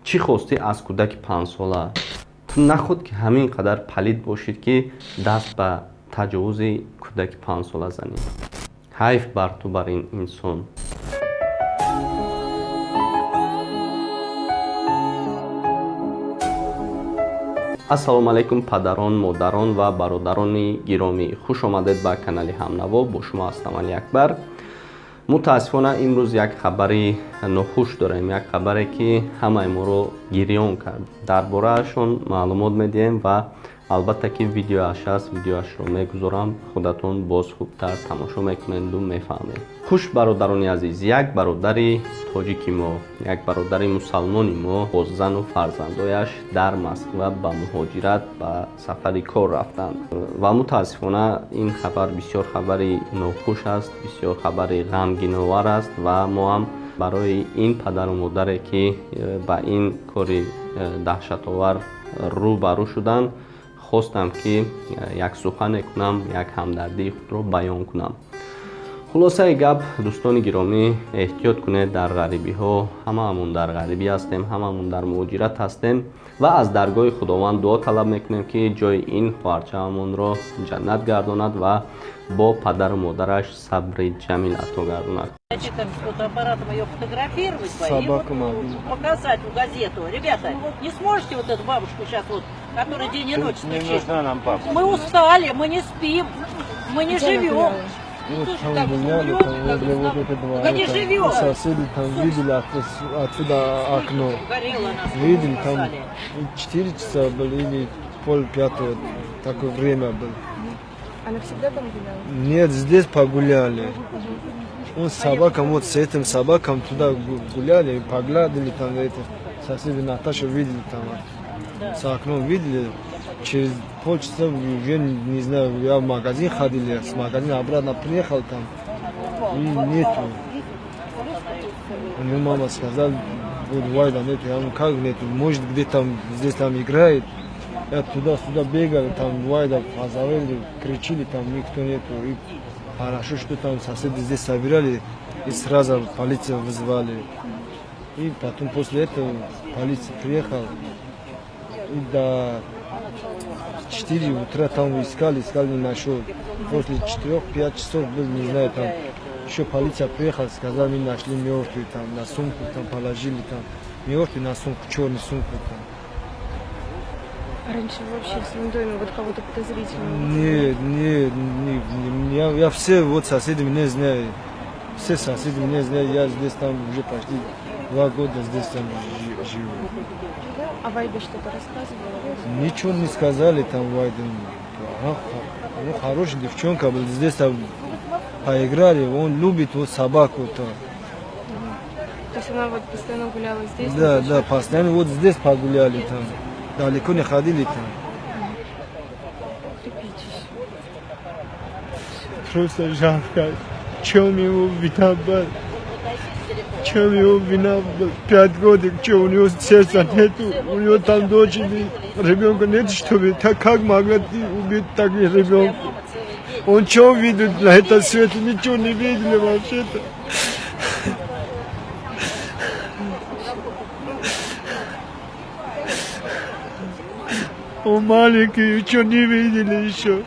چی خواستی از کودک 5 ساله؟ تو نخود که همین قدر پلید باشید که دست به تجاوز کودک 5 ساله زنید. حیف بر تو بر این انسان. السلام علیکم پدران، مادران و برادران گرامی، خوش آمدید به کانال همنوا. با شما هستم علی اکبر. متاسفانه امروز یک خبری ناخوش داریم، یک خبری که همه ما رو گریان کرد. درباره‌شون معلومات میدیم و البته که ویدیوش هست، ویدیوش رو میگذارم، خودتون باز خوبتر تماشا میکنید و میفهمید. خوش برادران عزیز، یک برادر تاجیکی ما، یک برادر مسلمانی ما با زن و فرزندایش در مسکو به مهاجرت به سفر کار رفتند و متاسفانه این خبر بسیار خبری ناخوش است، بسیار خبری غمگین آور است و ما هم برای این پدر و مادری که به این کار دهشت آور روبرو شدند خواستم که یک سخن کنم، یک همدردی خود رو بیان کنم. خلاصه گپ دوستان گرامی، احتیاط کنید در غریبی ها. هممون در غریبی هستیم، هممون در مهاجرت هستیم و از درگاه خداوند دعا طلب میکنیم که جای این خواهرچه‌مون را جنت گرداند و با پدر و مادرش صبر جمیل عطا گرداند. Фотоаппаратом ее фотографировать, показать в газету. Ребята, не сможете вот эту бабушку сейчас вот, которая день и ночь стучит? Мы устали, мы не спим, мы не живем. Там гуляли, там возле вот этого двора. Соседи там видели отсюда окно. Видели, там 4 часа были или пол-пятого, такое время было. Она всегда там гуляла? Нет, здесь погуляли. Он с собаком, вот с этим собаком туда гуляли, поглядели там это. Соседи Наташу видели там, с окном видели. Через полчаса уже, не знаю, я в магазин ходил, с магазина обратно приехал там, и нету. Мне мама сказала, вот Вайда нету, я говорю, как нету, может где-то здесь там играет. Я туда-сюда бегал, там Вайда позовали, кричали, там никто нету. И хорошо, что там соседи здесь собирали, и сразу полицию вызвали. И потом после этого полиция приехала, и до 4 утра там искали, не нашел. После 4-5 часов был, не знаю, там еще полиция приехала, сказали, мы нашли мертвый, там на сумку там положили, там мертвый на сумку, черную сумку там. А раньше вообще в своем доме вот кого-то подозрительного? Нет, я все вот соседи меня знаю, все соседи меня знают, я здесь там уже почти 2 года здесь там живу. А Вайда что-то рассказывала? Ничего не сказали там Вайда. Ну, хорошая девчонка была, здесь там поиграли, он любит вот собаку-то. То есть она вот постоянно гуляла здесь? Да, постоянно вот здесь погуляли там, далеко не ходили там. Просто жалко, чем его вина был, чем его вина был, 5 годик, что у него сердца нету, у него там дочери, ребенка нет, чтобы, так как могла убить так ребенка? Он что видит на этом свете, ничего не видели вообще-то. Он маленький, ничего не видели еще.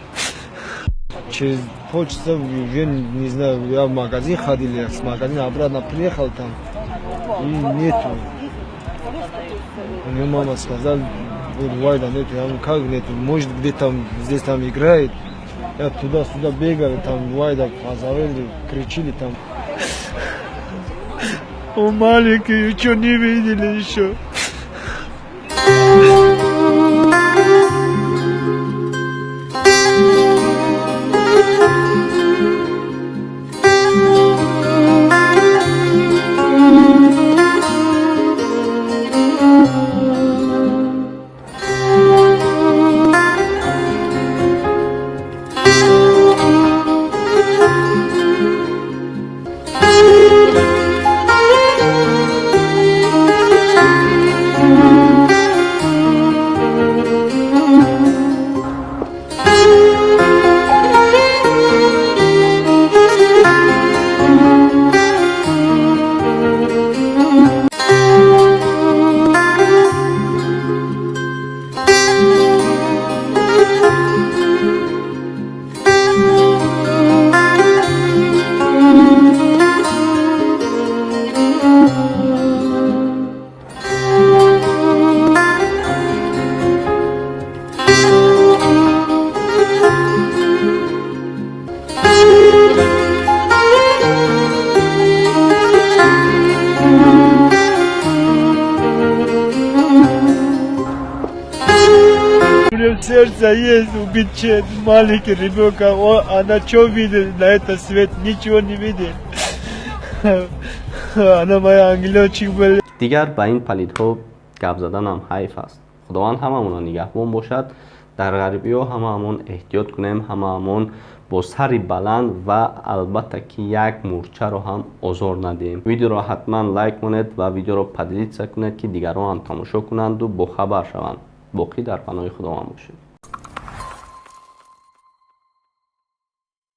Через полчаса уже, не знаю, я в магазин ходил, я с магазина обратно приехал там, и нету. Мне мама сказала, вот Вайда нету, я говорю, как нету, может где-то здесь там играет. Я туда-сюда бегал, там Вайда позовали, кричали там. Он маленький, ничего не видели еще. меня сердце есть убить маленький ребенка, она что видит на этот свет, ничего не видит. Она моя ангелочек была. دیگر به این پلیدها گپ زدن هم حیف است. خداوند هممون نگهبان باشد. در غریبی ها هممون احتیاط کنیم، هممون با سری بلند و البته که یک مورچه رو هم آزار ندیم. ویدیو رو حتما لایک کنید و ویدیو رو پدیدسازی کنید که دیگران هم تماشا کنند و با خبر شوند. باقی در پناه خداوند باشید.